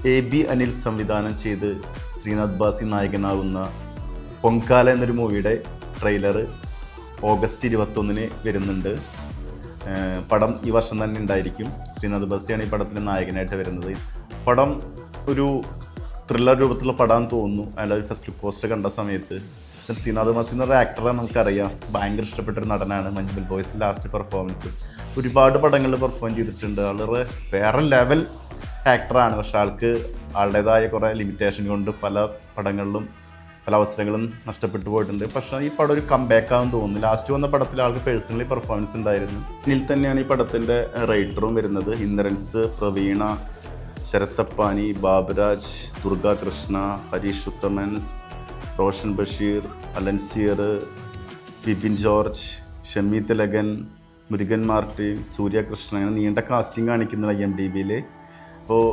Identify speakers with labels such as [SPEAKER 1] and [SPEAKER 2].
[SPEAKER 1] AB. Anil സംവിധാനം ചെയ്ത് ശ്രീനാഥ് ബാസി നായകനാകുന്ന പൊങ്കാല എന്നൊരു മൂവിയുടെ ട്രെയിലർ ഓഗസ്റ്റ് 21 വരുന്നുണ്ട്. പടം ഈ വർഷം തന്നെ ഉണ്ടായിരിക്കും. ശ്രീനാഥ് ബാസിയാണ് ഈ പടത്തിൽ നായകനായിട്ട് വരുന്നത്. പടം ഒരു ത്രില്ലർ രൂപത്തിലുള്ള പടമാണെന്ന് തോന്നുന്നു. അതിൻ്റെ ഒരു ഫസ്റ്റ് പോസ്റ്റർ കണ്ട സമയത്ത് ശ്രീനാഥ് ബാസി എന്നൊരു ആക്ടറാണ്, നമുക്കറിയാം. ഭയങ്കര ഇഷ്ടപ്പെട്ടൊരു നടനാണ്. മഞ്ജുമൽ ബോയ്സ് ലാസ്റ്റ് പെർഫോമൻസ് ഒരുപാട് പടങ്ങളിൽ പെർഫോം ചെയ്തിട്ടുണ്ട്. ആള് വേറെ ലെവൽ ആക്ടറാണ്. പക്ഷെ ആളുടേതായ കുറേ ലിമിറ്റേഷൻ കൊണ്ട് പല പടങ്ങളിലും പല അവസരങ്ങളും നഷ്ടപ്പെട്ടു പോയിട്ടുണ്ട്. പക്ഷേ ഈ പടം ഒരു കംബാക്ക് ആണെന്ന് തോന്നുന്നു. ലാസ്റ്റ് വന്ന പടത്തിൽ ആൾക്ക് പേഴ്സണലി പെർഫോമൻസ് ഉണ്ടായിരുന്നു. ഇതിൽ തന്നെയാണ് ഈ പടത്തിൻ്റെ റൈറ്ററും വരുന്നത്. ഇന്ദ്രൻസ്, പ്രവീണ, ശരത്തപ്പാനി, ബാബുരാജ്, ദുർഗ കൃഷ്ണ, ഹരീഷ് ഉത്തമൻ, റോഷൻ ബഷീർ, അലൻസിയർ, ബിപിൻ ജോർജ്, ഷമി തിലകൻ, മുരുകൻ മാർട്ടി, സൂര്യകൃഷ്ണൻ, അങ്ങനെ നീണ്ട കാസ്റ്റിംഗ് കാണിക്കുന്നത് IMDbയിൽ. അപ്പോൾ